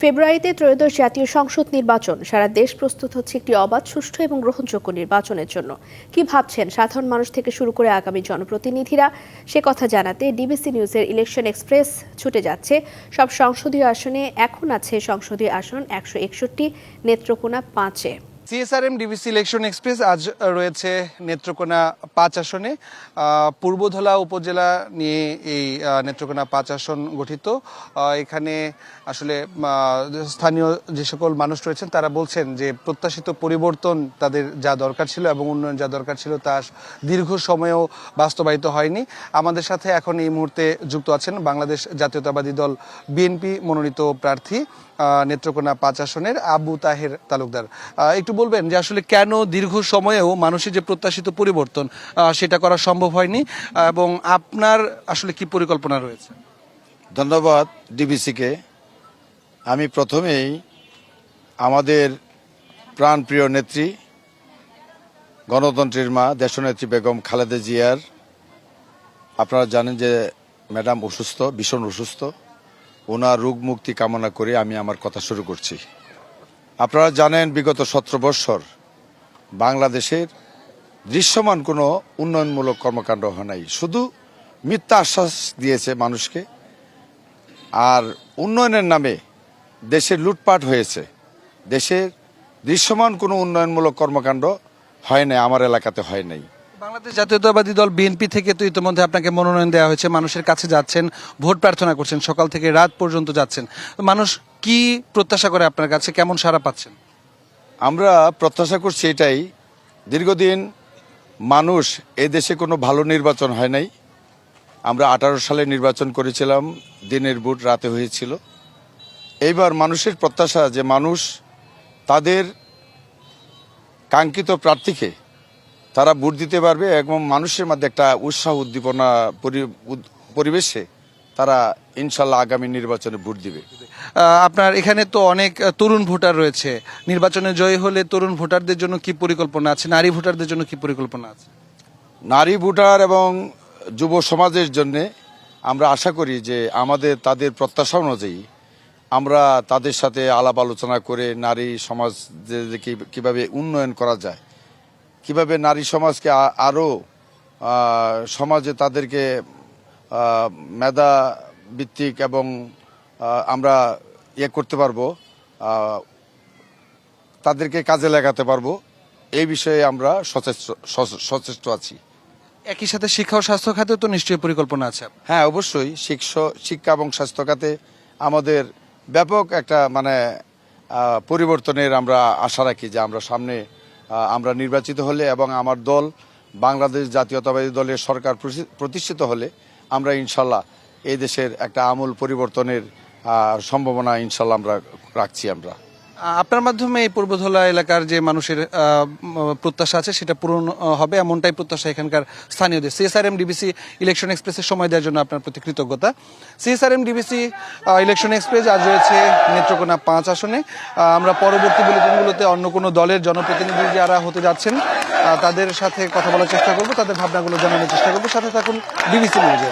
ফেব্রুয়ারিতে ত্রয়োদশ জাতীয় সংসদ নির্বাচন। সারা দেশ প্রস্তুত হচ্ছে একটি অবাধ, সুষ্ঠু এবং গ্রহণযোগ্য নির্বাচনের জন্য। কি ভাবছেন সাধারণ মানুষ থেকে শুরু করে আগামী জনপ্রতিনিধিরা, সে কথা জানাতে ডিবিসি নিউজের ইলেকশন এক্সপ্রেস ছুটে যাচ্ছে সব সংসদীয় আসনে। এখন আছে সংসদীয় আসন 161, নেত্রকোনা 5-এ। সিএসআরএম ডিবিসি ইলেকশন এক্সপ্রেস আজ রয়েছে নেত্রকোনা 5 আসনে। পূর্বধলা উপজেলা নিয়ে এই নেত্রকোনা 5 আসন গঠিত। এখানে আসলে স্থানীয় যে সকল মানুষ রয়েছেন তারা বলছেন যে প্রত্যাশিত পরিবর্তন তাদের যা দরকার ছিল এবং উন্নয়ন যা দরকার ছিল তা দীর্ঘ সময়েও বাস্তবায়িত হয়নি। আমাদের সাথে এখন এই মুহূর্তে যুক্ত আছেন বাংলাদেশ জাতীয়তাবাদী দল বিএনপি মনোনীত প্রার্থী নেত্রকোনা 5 আসনের আবু তাহের তালুকদার। একটু বলবেন যে আসলে কেন দীর্ঘ সময়েও মানুষের যে প্রত্যাশিত পরিবর্তন সেটা করা সম্ভব হয়নি এবং আপনার আসলে কি পরিকল্পনা রয়েছে? ধন্যবাদ ডিবিসিকে। আমি প্রথমেই আমাদের প্রাণপ্রিয় নেত্রী, গণতন্ত্রের মা, দেশনেত্রী বেগম খালেদা জিয়ার, আপনারা জানেন যে ম্যাডাম অসুস্থ, ভীষণ অসুস্থ। ওনার রোগ মুক্তি কামনা করে আমি আমার কথা শুরু করছি। আপনারা জানেন বিগত 17 বৎসর বাংলাদেশের দৃশ্যমান কোনো উন্নয়নমূলক কর্মকাণ্ড হয় নাই, শুধু মিথ্যা আশ্বাস দিয়েছে মানুষকে। আর উন্নয়নের নামে দেশের লুটপাট হয়েছে। দেশের দৃশ্যমান কোনো উন্নয়নমূলক কর্মকাণ্ড হয় নাই, আমার এলাকাতে হয় নাই। বাংলাদেশ জাতীয়তাবাদী দল বিএনপি থেকে তো ইতিমধ্যে আপনাকে মনোনয়ন দেওয়া হয়েছে, মানুষের কাছে যাচ্ছেন, ভোট প্রার্থনা করছেন, সকাল থেকে রাত পর্যন্ত যাচ্ছেন। মানুষ কি প্রত্যাশা করে আপনার কাছে, কেমন সাড়া পাচ্ছেন? আমরা প্রত্যাশা করছি এটাই, দীর্ঘদিন মানুষ এই দেশে কোনো ভালো নির্বাচন হয় নাই। আমরা 18 সালে নির্বাচন করেছিলাম, দিনের ভোট রাতে হয়েছিল। এইবার মানুষের প্রত্যাশা যে মানুষ তাদের কাঙ্ক্ষিত প্রার্থীকে তারা ভোট দিতে পারবে এবং মানুষের মধ্যে একটা উৎসাহ উদ্দীপনা পরিবেশে তারা ইনশাল্লাহ আগামী নির্বাচনে ভোট দিবে। আপনার এখানে তো অনেক তরুণ ভোটার রয়েছে, নির্বাচনে জয়ী হলে তরুণ ভোটারদের জন্য কি পরিকল্পনা আছে, নারী ভোটারদের জন্য কি পরিকল্পনা আছে? নারী ভোটার এবং যুব সমাজের জন্য আমরা আশা করি যে তাদের প্রত্যাশা অনুযায়ী আমরা তাদের সাথে আলাপ আলোচনা করে নারী সমাজ কিভাবে উন্নয়ন করা যায়, কিভাবে নারী সমাজকে আরও সমাজে তাদেরকে মেধা ভিত্তিক এবং আমরা করতে পারবো, তাদেরকে কাজে লাগাতে পারবো, এই বিষয়ে আমরা সচেষ্ট আছি। একই সাথে শিক্ষা ও স্বাস্থ্য খাতে তো নিশ্চয়ই পরিকল্পনা আছে? হ্যাঁ, অবশ্যই। শিক্ষা এবং স্বাস্থ্য খাতে আমাদের ব্যাপক একটা পরিবর্তনের আমরা আশা রাখি যে আমরা সামনে আমরা নির্বাচিত হলে এবং আমার দল বাংলাদেশ জাতীয়তাবাদী দলের সরকার প্রতিষ্ঠিত হলে আমরা ইনশাল্লাহ এই দেশের একটা আমূল পরিবর্তনের সম্ভাবনা ইনশাল্লাহ আমরা রাখছি। আপনার মাধ্যমে এই পূর্বধলা এলাকার যে মানুষের প্রত্যাশা আছে সেটা পূরণ হবে, এমনটাই প্রত্যাশা এখানকার স্থানীয়দের। সিএসআরএম ডিবিসি ইলেকশন এক্সপ্রেসের সময় দেওয়ার জন্য আপনার প্রতি কৃতজ্ঞতা। সিএসআরএম ডিবিসি ইলেকশন এক্সপ্রেস আজ রয়েছে নেত্রকোনা 5 আসনে। আমরা পরবর্তী বুলেটিনগুলোতে অন্য কোনো দলের জনপ্রতিনিধি যারা হতে যাচ্ছেন তাদের সাথে কথা বলার চেষ্টা করব, তাদের ভাবনাগুলো জানানোর চেষ্টা করবো। সাথে থাকুন ডিবিসি নিউজে।